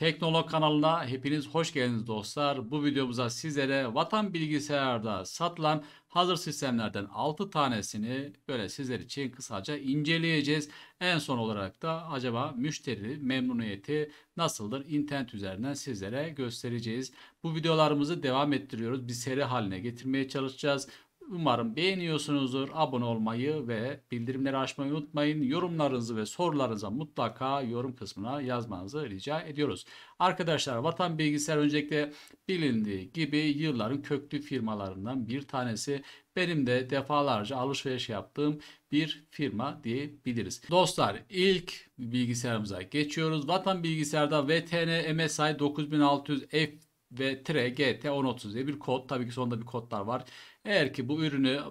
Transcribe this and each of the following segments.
Teknolog kanalına hepiniz hoş geldiniz dostlar. Bu videomuzda sizlere Vatan Bilgisayar'da satılan hazır sistemlerden 6 tanesini böyle sizler için kısaca inceleyeceğiz. En son olarak da acaba müşteri memnuniyeti nasıldır internet üzerinden sizlere göstereceğiz. Bu videolarımızı devam ettiriyoruz. Bir seri haline getirmeye çalışacağız. Umarım beğeniyorsunuzdur. Abone olmayı ve bildirimleri açmayı unutmayın. Yorumlarınızı ve sorularınızı mutlaka yorum kısmına yazmanızı rica ediyoruz. Arkadaşlar Vatan Bilgisayar öncelikle bilindiği gibi yılların köklü firmalarından bir tanesi. Benim de defalarca alışveriş yaptığım bir firma diyebiliriz. Dostlar ilk bilgisayarımıza geçiyoruz. Vatan Bilgisayar'da VTN MSI 9600F ve GT1030 diye bir kod. Tabii ki sonunda bir kodlar var. Eğer ki bu ürünü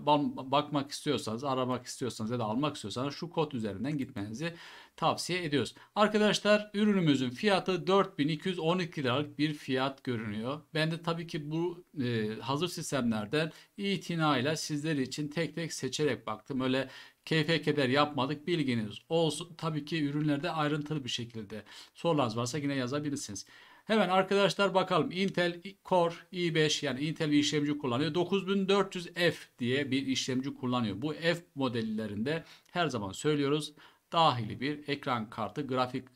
bakmak istiyorsanız, aramak istiyorsanız ya da almak istiyorsanız şu kod üzerinden gitmenizi tavsiye ediyoruz. Arkadaşlar ürünümüzün fiyatı 4212 liralık bir fiyat görünüyor. Ben de tabii ki bu hazır sistemlerden itinayla sizler için tek tek seçerek baktım. Öyle keyfe keder yapmadık, bilginiz olsun. Tabii ki ürünlerde ayrıntılı bir şekilde sorularınız varsa yine yazabilirsiniz. Hemen arkadaşlar bakalım. Intel Core i5 yani Intel bir işlemci kullanıyor. 9400F diye bir işlemci kullanıyor. Bu F modellerinde her zaman söylüyoruz. Dahili bir ekran kartı, grafik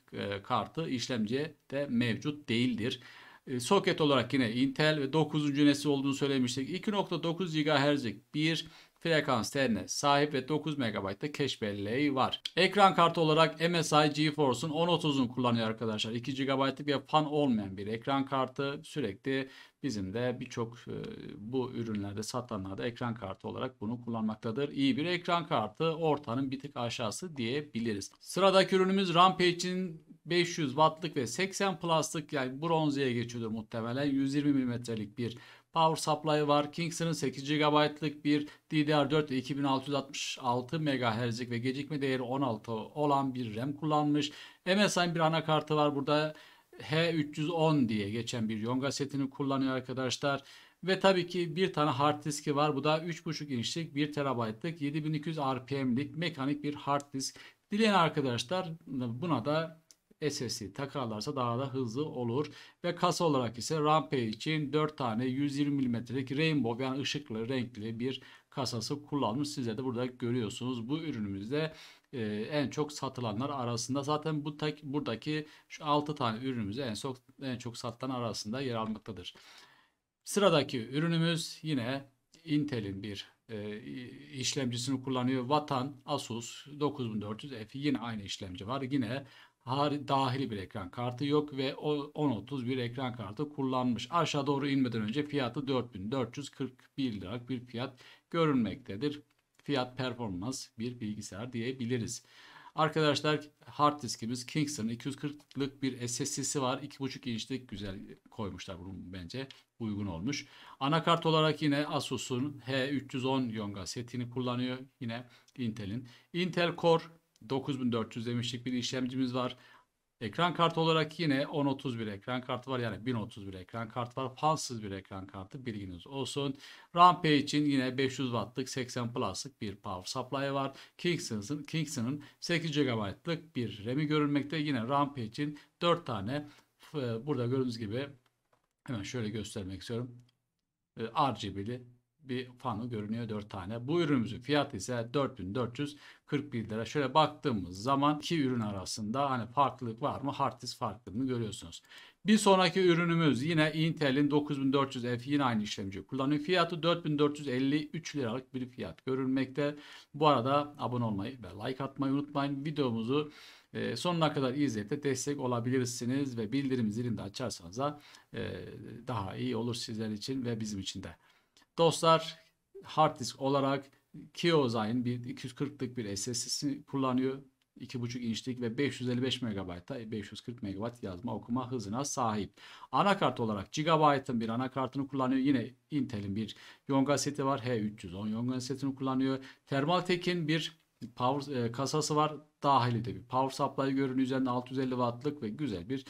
kartı işlemciye de mevcut değildir. Soket olarak yine Intel ve 9. nesil olduğunu söylemiştik. 2.9 GHz'lik bir frekans teline sahip ve 9 MB'da cache belleği var. Ekran kartı olarak MSI GeForce'un 1030'unu kullanıyor arkadaşlar. 2 GB'lık ve fan olmayan bir ekran kartı. Sürekli bizim de birçok bu ürünlerde satılanlarda ekran kartı olarak bunu kullanmaktadır. İyi bir ekran kartı, ortanın bir tık aşağısı diyebiliriz. Sıradaki ürünümüz Rampage'in 500 wattlık ve 80 plus'lık yani bronzeye geçiyordur muhtemelen. 120 milimetrelik bir power supply var. Kingston'ın 8 GB'lık bir DDR4 ve 2666 MHz'lik ve gecikme değeri 16 olan bir RAM kullanmış. MSI'nin bir anakartı var. Burada H310 diye geçen bir Yonga setini kullanıyor arkadaşlar. Ve tabii ki bir tane hard diski var. Bu da 3.5 inçlik 1 TB'lık 7200 RPM'lik mekanik bir hard disk. Dileyen arkadaşlar buna da SSD takarlarsa daha da hızlı olur. Ve kasa olarak ise Rampage için 4 tane 120 mm'lik rainbow yani ışıklı renkli bir kasası kullanmış. Size de burada görüyorsunuz. Bu ürünümüzde en çok satılanlar arasında. Zaten buradaki şu 6 tane ürünümüzü en çok satılan arasında yer almaktadır. Sıradaki ürünümüz yine Intel'in bir işlemcisini kullanıyor. Vatan Asus 9400F yine aynı işlemci var. Yine dahili bir ekran kartı yok ve 1030 bir ekran kartı kullanmış. Aşağı doğru inmeden önce fiyatı 4441 liralık bir fiyat görünmektedir. Fiyat performans bir bilgisayar diyebiliriz. Arkadaşlar hard diskimiz Kingston 240'lık bir SSD'si var. 2.5 inçlik güzel koymuşlar bunu bence uygun olmuş. Anakart olarak yine Asus'un H310 Yonga setini kullanıyor. Yine Intel'in. Intel Core 9400 demiştik bir işlemcimiz var. Ekran kartı olarak yine 1031 ekran kartı var. Yani 1031 ekran kartı var. Fansız bir ekran kartı bilginiz olsun. Rampage için yine 500 wattlık 80 plus'lık bir power supply var. Kingston'ın 8 GB'lık bir RAM'i görülmekte. Yine Rampage için 4 tane burada gördüğünüz gibi hemen şöyle göstermek istiyorum. RGB'li bir fanı görünüyor 4 tane. Bu ürünümüzün fiyatı ise 4441 lira. Şöyle baktığımız zaman iki ürün arasında hani farklılık var mı? Hard disk farklılığını görüyorsunuz. Bir sonraki ürünümüz yine Intel'in 9400F yine aynı işlemci kullanıyor. Fiyatı 4453 liralık bir fiyat görünmekte. Bu arada abone olmayı ve like atmayı unutmayın. Videomuzu sonuna kadar izleyip de destek olabilirsiniz ve bildirim zilini de açarsanız da daha iyi olur sizler için ve bizim için de. Dostlar hard disk olarak Kioxain bir 240'lık bir SSD'si kullanıyor. 2.5 inçlik ve 555 MB'da 540 MB yazma okuma hızına sahip. Anakart olarak Gigabyte'ın bir anakartını kullanıyor. Yine Intel'in bir Yonga seti var. H310 Yonga setini kullanıyor. Thermaltake'in bir power kasası var. Dahili de bir power supply görünüyor. Üzerinde 650 wattlık ve güzel bir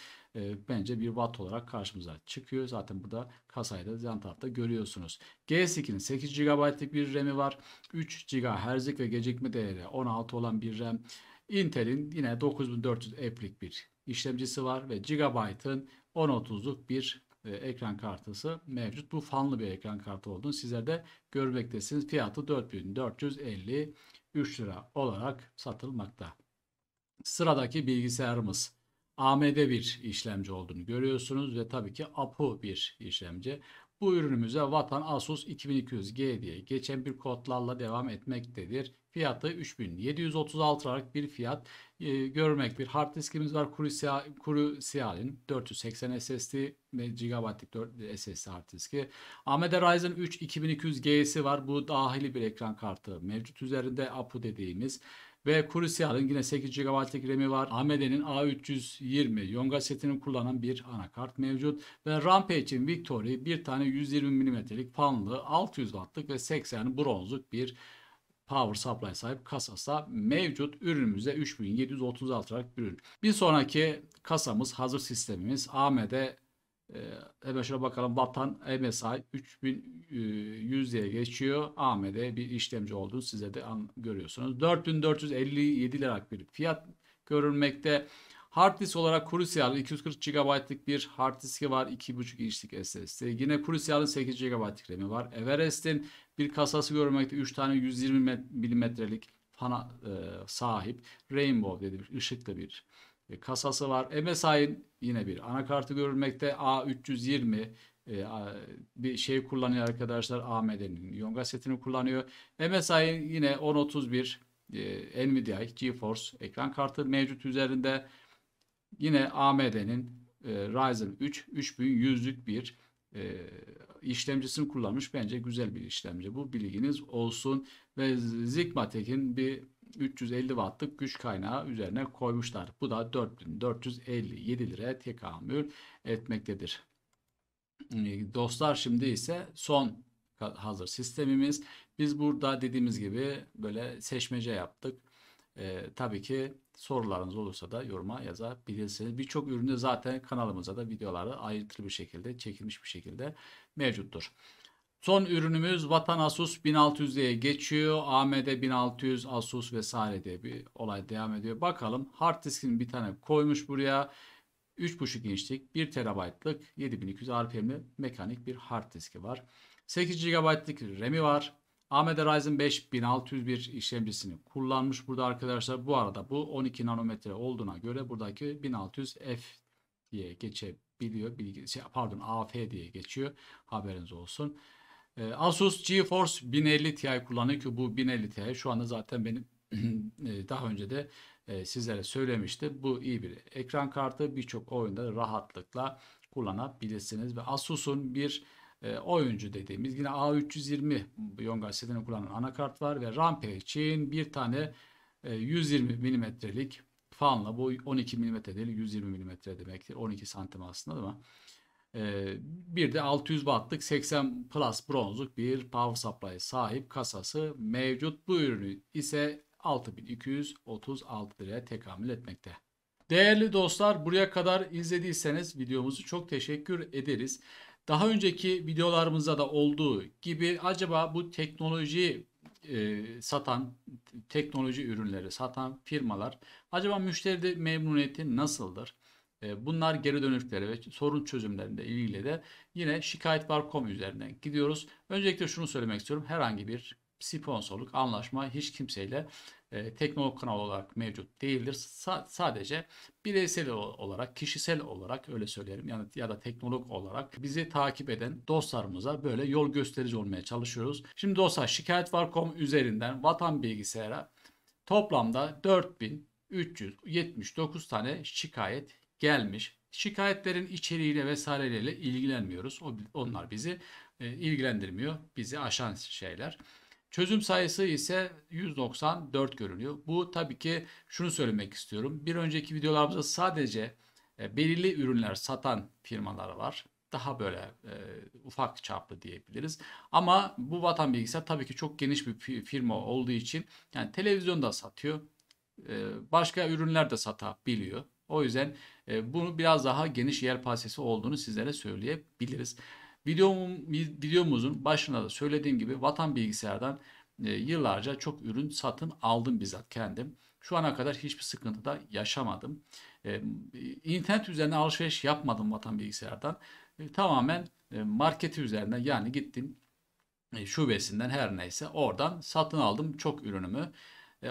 bence bir watt olarak karşımıza çıkıyor. Zaten burada kasayı da yan tarafta görüyorsunuz. G2'nin 8 GB'lık bir RAM'i var. 3 GHz'lik ve gecikme değeri 16 olan bir RAM. Intel'in yine 9400F'lik bir işlemcisi var ve Gigabyte'ın 1030'luk bir ekran kartısı mevcut. Bu fanlı bir ekran kartı olduğunu sizler de görmektesiniz. Fiyatı 4453 lira olarak satılmakta. Sıradaki bilgisayarımız AMD bir işlemci olduğunu görüyorsunuz ve tabii ki APU bir işlemci. Bu ürünümüze Vatan Asus 2200G diye geçen bir kodlarla devam etmektedir. Fiyatı 3736 liralık bir fiyat görmek. Bir hard diskimiz var. Crucial'in 480 SSD ve GB'lik 4 SSD hard diski. AMD Ryzen 3 2200G'si var. Bu dahili bir ekran kartı mevcut üzerinde APU dediğimiz. Ve Crucial'ın yine 8 GB'lık RAM'i var. AMD'nin A320 Yonga setini kullanan bir anakart mevcut. Ve Rampage'in Victory bir tane 120 mm'lik fanlı 600 Watt'lık ve 80 bronzluk bir power supply sahip kasası mevcut. Ürünümüzde 3736 liralık bir ürün. Bir sonraki kasamız hazır sistemimiz AMD. Hemen şuna bakalım. Vatan MSI 3100 diye geçiyor. AMD bir işlemci olduğunu size de görüyorsunuz. 4457 liralık bir fiyat görülmekte. Hard disk olarak Crucial 240 GB'lık bir hard diski var. 2.5 inçlik SSD. Yine Crucial'ın 8 GB'lık RAM'i var. Everest'in bir kasası görülmekte. 3 tane 120 milimetrelik fana sahip. Rainbow dedi bir ışıklı bir kasası var. MSI'nin yine bir anakartı görülmekte. A320 bir şey kullanıyor arkadaşlar. AMD'nin Yonga setini kullanıyor. MSI'nin yine 1031 Nvidia GeForce ekran kartı mevcut üzerinde. Yine AMD'nin Ryzen 3 3100'lük bir işlemcisini kullanmış. Bence güzel bir işlemci. Bu bilginiz olsun. Ve Zigmatek'in bir 350 wattlık güç kaynağı üzerine koymuşlar. Bu da 4457 liraya tekamül etmektedir. Dostlar şimdi ise son hazır sistemimiz. Biz burada dediğimiz gibi böyle seçmece yaptık. Tabii ki sorularınız olursa da yoruma yazabilirsiniz. Birçok ürünü zaten kanalımıza da videolarda ayrıntılı bir şekilde çekilmiş bir şekilde mevcuttur. Son ürünümüz Vatan Asus 1600 diye geçiyor. AMD 1600, Asus vesaire diye bir olay devam ediyor. Bakalım hard diskini bir tane koymuş buraya. 3.5 inçlik 1 TB'lık 7200 RPM'li mekanik bir hard diski var. 8 GB'lık RAM'i var. AMD Ryzen 5 1601 işlemcisini kullanmış burada arkadaşlar. Bu arada bu 12 nanometre olduğuna göre buradaki 1600F diye geçebiliyor. Pardon AF diye geçiyor. Haberiniz olsun. Asus GeForce 1050 Ti kullanıyor ki bu 1050 Ti şu anda zaten benim daha önce de sizlere söylemiştim. Bu iyi bir ekran kartı. Birçok oyunda rahatlıkla kullanabilirsiniz. Ve Asus'un bir oyuncu dediğimiz yine A320 Yonga setini kullanan anakart var ve Rampage için bir tane 120 milimetrelik fanla bu 12 milimetre değil 120 milimetre demektir. 12 santim aslında ama bir de 600 wattlık 80 plus bronzluk bir power supply sahip kasası mevcut. Bu ürünü ise 6236 liraya tekamül etmekte. Değerli dostlar buraya kadar izlediyseniz videomuzu çok teşekkür ederiz. Daha önceki videolarımızda da olduğu gibi acaba bu teknoloji satan, teknoloji ürünleri satan firmalar acaba müşteri memnuniyeti nasıldır? Bunlar geri dönüşleri ve sorun çözümlerinde ilgili de yine şikayetvar.com üzerinden gidiyoruz. Öncelikle şunu söylemek istiyorum. Herhangi bir sponsorluk, anlaşma hiç kimseyle Teknolog kanal olarak mevcut değildir. Sadece bireysel olarak, kişisel olarak öyle söyleyelim yani ya da teknolog olarak bizi takip eden dostlarımıza böyle yol gösterici olmaya çalışıyoruz. Şimdi dostlar şikayetvar.com üzerinden Vatan Bilgisayar'a toplamda 4379 tane şikayet gelmiş. Şikayetlerin içeriğiyle vesaireyle ilgilenmiyoruz. Onlar bizi ilgilendirmiyor. Bizi aşan şeyler. Çözüm sayısı ise 194 görünüyor. Bu tabii ki şunu söylemek istiyorum. Bir önceki videolarımızda sadece belirli ürünler satan firmalar var. Daha böyle ufak çaplı diyebiliriz. Ama bu Vatan Bilgisayar tabii ki çok geniş bir firma olduğu için yani televizyon da satıyor. Başka ürünler de satabiliyor. O yüzden bunu biraz daha geniş yelpazesi olduğunu sizlere söyleyebiliriz. Videomuzun başında da söylediğim gibi Vatan Bilgisayar'dan yıllarca çok ürün satın aldım bizzat kendim. Şu ana kadar hiçbir sıkıntı da yaşamadım. E, internet üzerinden alışveriş yapmadım Vatan Bilgisayar'dan. Tamamen marketi üzerinden, yani gittim şubesinden, her neyse oradan satın aldım çok ürünümü.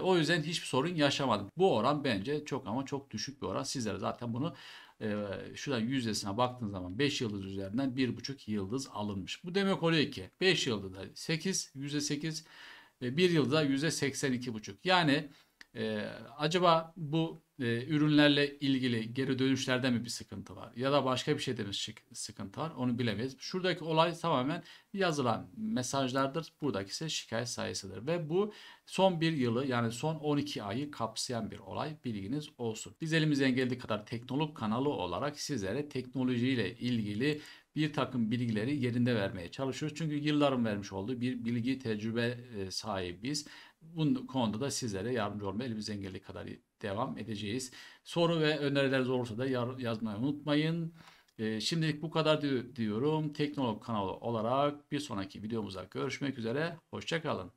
O yüzden hiçbir sorun yaşamadım. Bu oran bence çok ama çok düşük bir oran. Sizlere zaten bunu şuradan yüzdesine baktığınız zaman 5 yıldız üzerinden 1,5 yıldız alınmış. Bu demek oluyor ki 5 yıldızda 8, %8, bir yılda %82,5. Yani acaba bu ürünlerle ilgili geri dönüşlerde mi bir sıkıntı var? Ya da başka bir şeyde mi sıkıntı var? Onu bilemeyiz. Şuradaki olay tamamen yazılan mesajlardır. Buradaki ise şikayet sayısıdır. Ve bu son bir yılı, yani son 12 ayı kapsayan bir olay. Bilginiz olsun. Biz elimizden geldiği kadar teknolog kanalı olarak sizlere teknolojiyle ilgili bir takım bilgileri yerinde vermeye çalışıyoruz. Çünkü yılların vermiş olduğu bir bilgi, tecrübe sahibiz. Bu konuda da sizlere yardımcı olmaya elimizden geldiği kadar devam edeceğiz. Soru ve önerileriniz olursa da yazmayı unutmayın. Şimdilik bu kadar diyorum. Teknolog kanalı olarak bir sonraki videomuzda görüşmek üzere. Hoşça kalın.